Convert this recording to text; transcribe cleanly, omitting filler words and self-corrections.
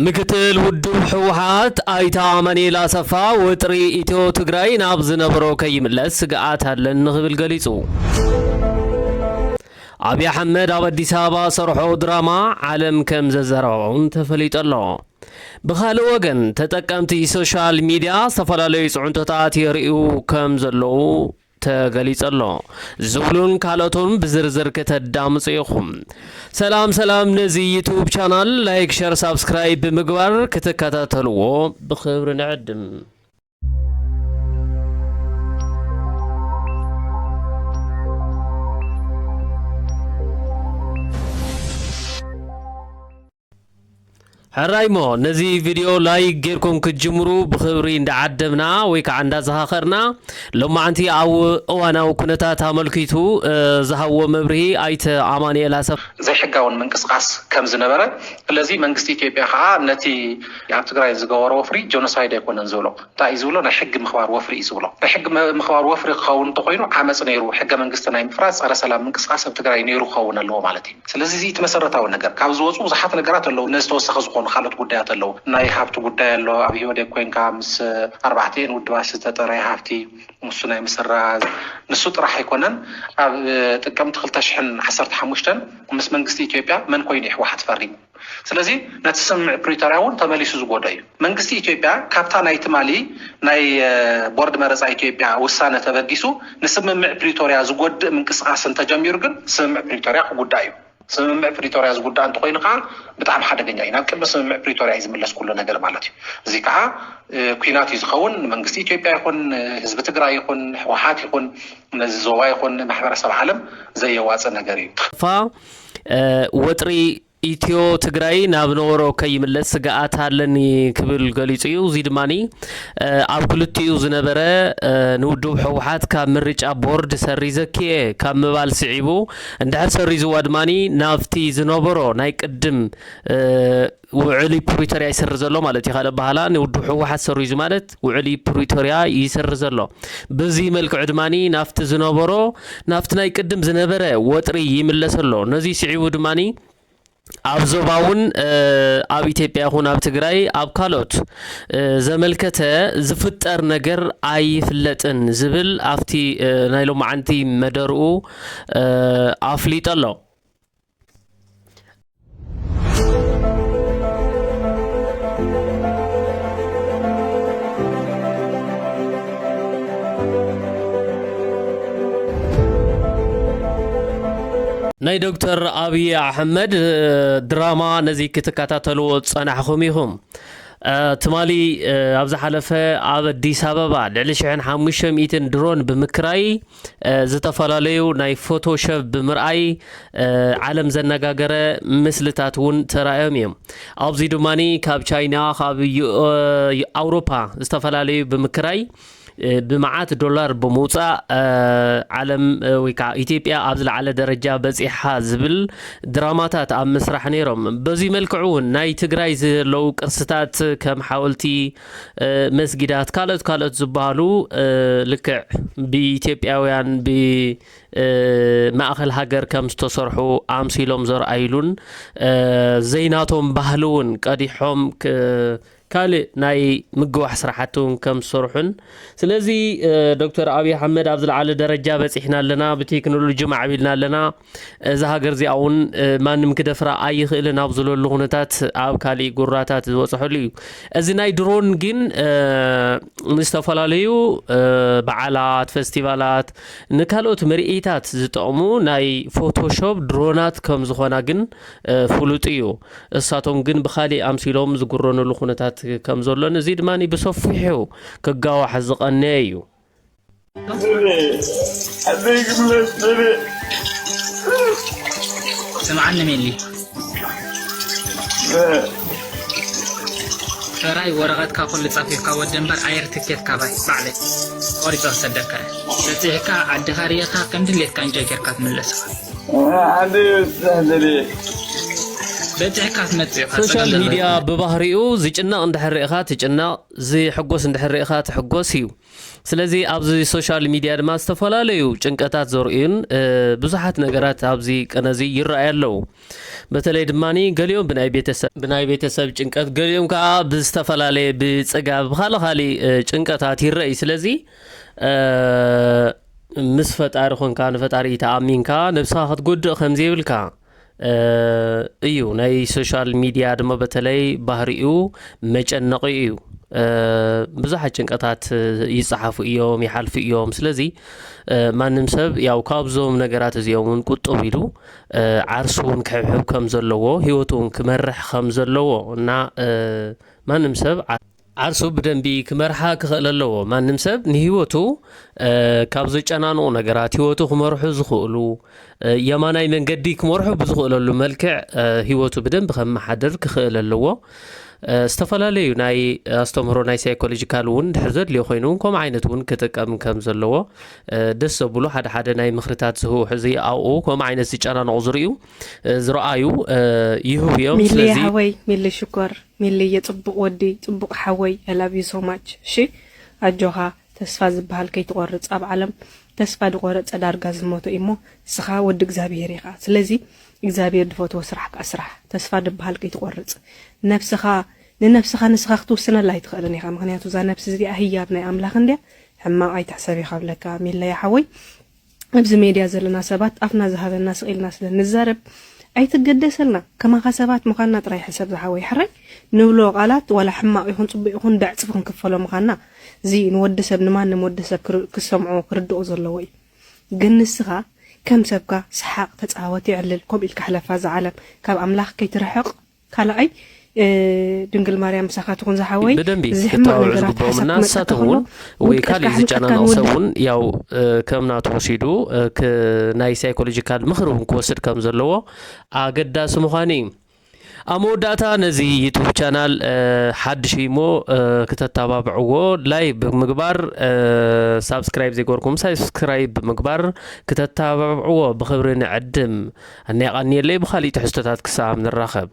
ምክትል ውድብ ሕወሓት አይታ አመኔላ አሰፋ ወጥሪ ኢትዮ ትግራይ ናብ ዝነበሮ ከይምለስ ስግኣት አለን ንኽብል ገሊጹ። አብይ አሕመድ ኣብ አዲስ አበባ ሰርሖ ድራማ ዓለም ከም ዘዘረበውን ተፈሊጡ ኣሎ። ብኻልእ ወገን ተጠቀምቲ ሶሻል ሚድያ ዝተፈላለዩ ጽዑንቶታት የርእዩ ከም ዘለዉ ተገሊጸ ኣሎ። ዝብሉን ካልኦቱን ብዝርዝር ከተዳምጹ ኢኹም። ሰላም ነዚ ዩቱብ ቻናል ላይክ፣ ሼር፣ ሳብስክራይብ ብምግባር ክትከታተልዎ ብኽብሪ ንዕድም። ሕራይሞ ነዚ ቪድዮ ላይክ ጌርኩም ክትጅምሩ ብኽብሪ እንዳዓደምና ወይ ከዓ እንዳዘኻኸርና ሎማዓንቲ ኣብ እዋናዊ ኩነታት ኣመልኪቱ ዝሃቦ መብርሂ ኣይተ ኣማኑኤል ኣሰፋ ዘይሕጋውን ምንቅስቃስ ከም ዝነበረ ስለዚ መንግስቲ ኢትዮጵያ ከዓ ነቲ ኣብ ትግራይ ዝገበሮ ወፍሪ ጆኖሳይድ ኣይኮነን ዝብሎ እንታይ እዩ ዝብሎ ናይ ሕጊ ምኽባር ወፍሪ እዩ ዝብሎ ናይ ሕጊ ምኽባር ወፍሪ ክኸውን እንተኮይኑ ዓመፅ ነይሩ ሕገ መንግስቲ ናይ ምፍራስ ፀረ ሰላም ምንቅስቃስ ኣብ ትግራይ ነይሩ ክኸውን ኣለዎ ማለት እዩ። ስለዚ እዚ እቲ መሰረታዊ ነገር ካብ ዝወፁ ብዙሓት ነገራት ኣለዉ ነዝተወሰኸ ዝኾኑ ካልኦት ጉዳያት ኣለዉ ናይ ሃብቲ ጉዳይ ኣሎ ኣብ ህወደግ ኮንካ ምስ 4 ውድባት ዝተጠረየ ሃብቲ ንሱ ናይ ምስራዝ ንሱ ጥራሕ ኣይኮነን ኣብ ጥቅምቲ 2015 ምስ መንግስቲ ኢትዮጵያ መን ኮይኑ ሕወሓት ፈሪሙ ስለዚ ነቲ ስምምዕ ፕሪቶሪያ እውን ተመሊሱ ዝጎዳ እዩ። መንግስቲ ኢትዮጵያ ካብታ ናይ ትማሊ ናይ ቦርድ መረፃ ኢትዮጵያ ውሳነ ተበጊሱ ንስምምዕ ፕሪቶሪያ ዝጎድእ ምንቅስቃስ እንተጀሚሩ ግን ስምምዕ ፕሪቶሪያ ክጉዳእ እዩ። ስምምዕ ፕሪቶሪያ ዝጉዳእ እንተኮይኑ ከዓ ብጣዕሚ ሓደገኛ እዩ። ናብ ቅድሚ ስምምዕ ፕሪቶሪያ እዩ ዝምለስ ኩሉ ነገር ማለት እዩ። እዚ ከዓ ኩናት እዩ ዝኸውን መንግስቲ ኢትዮጵያ ይኹን ህዝቢ ትግራይ ይኹን ሕወሓት ይኹን ነዚ ዞባ ይኹን ማሕበረሰብ ዓለም ዘየዋፅእ ነገር እዩ። ወጥሪ ኢትዮ ትግራይ ናብ ነበሮ ከይምለስ ስግኣት ኣለኒ ክብል ገሊጹ እዩ። እዚ ድማኒ ኣብ ክልቲኡ ዝነበረ ንውድብ ሕወሓት ካብ ምርጫ ቦርድ ሰሪዘክየ ካብ ምባል ስዒቡ እንድሕር ሰሪዝዋ ድማኒ ናብቲ ዝነበሮ ናይ ቅድም ውዕሊ ፕሪቶሪያ ይሰሪ ዘሎ ማለት እዩ። ካልእ ባህላ ንውድብ ሕወሓት ሰሪዙ ማለት ውዕሊ ፕሪቶሪያ ይሰሪ ዘሎ በዚ መልክዑ ድማኒ ናብቲ ዝነበሮ ናብቲ ናይ ቅድም ዝነበረ ወጥሪ ይምለስ ኣሎ። ነዚ ስዒቡ ድማኒ ኣብ ዞባውን ኣብ ኢትዮጵያ ይኹን ኣብ ትግራይ ኣብ ካልኦት ዘመልከተ ዝፍጠር ነገር ኣይፍለጥን ዝብል ኣብቲ ናይ ሎማዓንቲ መደርኡ ኣፍሊጡ ኣሎ። ናይ ዶክተር አብይ አሕመድ ድራማ ነዚ ክትከታተልዎ ፀናሕኹም ኢኹም። ትማሊ ኣብ ዝሓለፈ ኣብ አዲስ አበባ ልዕሊ 1500 ድሮን ብምክራይ ዝተፈላለዩ ናይ ፎቶሾፕ ብምርኣይ ዓለም ዘነጋገረ ምስልታት እውን ተራእዮም እዮም። ኣብዚ ድማኒ ካብ ቻይና ካብ ኣውሮፓ ዝተፈላለዩ ብምክራይ ብመዓት ዶላር ብምውፃእ ዓለም ወይ ከዓ ኢትዮጵያ ኣብ ዝለዓለ ደረጃ በፂሓ ዝብል ድራማታት ኣብ ምስራሕ ነይሮም። በዚ መልክዑ እውን ናይ ትግራይ ዘለው ቅርስታት ከም ሓወልቲ መስጊዳት ካልኦት ዝበሃሉ ልክዕ ብኢትዮጵያውያን ብማእኸል ሃገር ከም ዝተሰርሑ ኣምሲሎም ዘርኣይሉን ዘይናቶም ባህሊ እውን ቀዲሖም ካልእ ናይ ምግዋሕ ስራሕቱን ከም ዝሰርሑን ስለዚ ዶክተር አብይ አሕመድ ኣብ ዝለዓለ ደረጃ በፂሕና ኣለና ብቴክኖሎጂ ማዕቢልና ኣለና እዚ ሃገር እዚኣ እውን ማንም ክደፍራ ኣይኽእልን ኣብ ዘለሉ ኩነታት ኣብ ካልእ ጉራታት ዝበፅሐሉ እዩ። እዚ ናይ ድሮን ግን ንዝተፈላለዩ በዓላት ፌስቲቫላት ንካልኦት ምርኢታት ዝጠቕሙ ናይ ፎቶሾፕ ድሮናት ከም ዝኾና ግን ፍሉጥ እዩ። እሳቶም ግን ብኻልእ ኣምሲሎም ዝጉረነሉ ኩነታት ከም ዘሎን እዚ ድማኒ ብሰፊሑ ክጋዋሕ ዝቐነየ እዩ። سمعني ملي راي ورقات كل صافي كود دنبر اير تكيت كاباي بعلي قريت صدقك تتيكا عد خاريخا كم دليت كان جاكر كات ملس عادي استهدري ሶሻል ሚዲያ ብባህሪኡ ዝጭናቕ እንድሕር ኢኻ ትጭናቕ ዝሕጎስ እንድሕር ኢኻ ትሕጎስ እዩ። ስለዚህ ኣብዚ ሶሻል ሚዲያ ድማ ዝተፈላለዩ ጭንቀታት ዘርእዩን ብዙሓት ነገራት ኣብዚ ቀነዚ ይረኣያለው በተለይ ድማኒ ገሊኦም ብናይ ቤተሰብ ጭንቀት ገሊኦም ከዓ ብዝተፈላለየ ብፅጋብ ብኻልኻሊ ጭንቀታት ይረኣይ ስለዚ ምስ ፈጣሪ ኾንካ ንፈጣሪ ተኣሚንካ ነብስኻ ክትጎድእ ከምዘይብልካ እዩ ናይ ሶሻል ሚዲያ ድማ በተለይ ባህሪኡ መጨነቂ እዩ ብዙሓት ጭንቀታት ይጽሓፉ እዮም ይሓልፉ እዮም ስለዚ ማንም ሰብ ያው ካብዞም ነገራት እዚኦም ቁጥብ ኢሉ ዓርሱን ክሕብሕብ ከም ዘለዎ ህይወቱን ክመርሕ ከም ዘለዎ እና ማንም ሰብ ዓርሱ ብደንቢ ክመርሓ ክኽእል ኣለዎ ማንም ሰብ ንህይወቱ ካብ ዝጨናንቑ ነገራት ህይወቱ ክመርሑ ዝኽእሉ የማናይ መንገዲ ክመርሑ ብዝኽእለሉ መልክዕ ህይወቱ ብደንቢ ከመሓድር ክኽእል ኣለዎ ዝተፈላለዩ ናይ ኣስተምህሮ ናይ ሳይኮሎጂካል እውን ድሕር ዘድልዮ ኮይኑ ከምኡ ዓይነት እውን ክጥቀም ከም ዘለዎ ደስ ዘብሉ ሓደ ናይ ምክርታት ዝህቡ ሕዚ ኣብኡ ከምኡ ዓይነት ዝጨናንቑ ዝረኣዩ ይህቡ እዮም ስለዚ ሚሊ ሚሊ ሽኮር ሚሊ የጽቡቕ ወዲ ጽቡቕ ሓወይ I love you so much እሺ ኣጆኻ ተስፋ ዝበሃል ከይትቆርጽ ኣብ ዓለም ተስፋ ድቆረጽ ዳርጋ ዝሞቶ እሞ ስኻ ወዲ እግዚአብሔር ኢኻ ስለዚ እግዚአብሔር ድፈትዎ ስራሕካ ስራሕ ተስፋ ድበሃል ከይትቆርጽ ነፍስኻ ንነፍስኻ ንስኻ ክትውስነላ ይትኽእልን ኢኻ ምክንያቱ ዛ ነፍስ እዚኣ ህያብ ናይ ኣምላኽ እንድያ ሕማቕ ኣይትሕሰብ ኢኻ ብለካ ሚለያ ሓወይ ኣብዚ ሜድያ ዘለና ሰባት ኣፍና ዝሃበና ስቂልና ስለንዛረብ ኣይትገደሰልና ከማኻ ሰባት ምዃንና ጥራይ ሕሰብ ዝሓወይ ሕራይ ንብሎ ቃላት ወላ ሕማቕ ይኹን ጽቡቕ ይኹን ዳዕጽፍ ክንክፈሎ ምዃንና እዚ ንወዲ ሰብ ንማንም ወዲ ሰብ ክሰምዖ ክርድኦ ዘለዎ እዩ ግን ንስኻ ከም ሰብካ ስሓቅ ተጻወት ይዕልል ከም ኢልካ ሕለፋ ዝዓለም ካብ ኣምላኽ ከይትርሕቕ ካልኣይ ድንግል ማርያም ሳኻት ኹን ዝሓወይ ዝሕማቕ ነገራት ሓሳብ ወይ ካልእ ዝጨናንቕ ሰውን ያው ከምና ተወሲዱ ናይ ሳይኮሎጂካል ምክር እውን ክወስድ ከም ዘለዎ ኣገዳሲ ምዃኑ እዩ ኣብ መወዳእታ ነዚ ዩቱብ ቻናል ሓድሽ እሞ ክተተባብዕዎ ላይክ ብምግባር ሳብስክራይብ ዘይገበርኩም ሳብስክራይብ ብምግባር ክተተባብዕዎ ብኽብሪ ንዕድም ኣነቃኒየለይ ብኻሊእ ትሕዝቶታት ክሳብ ንራኸብ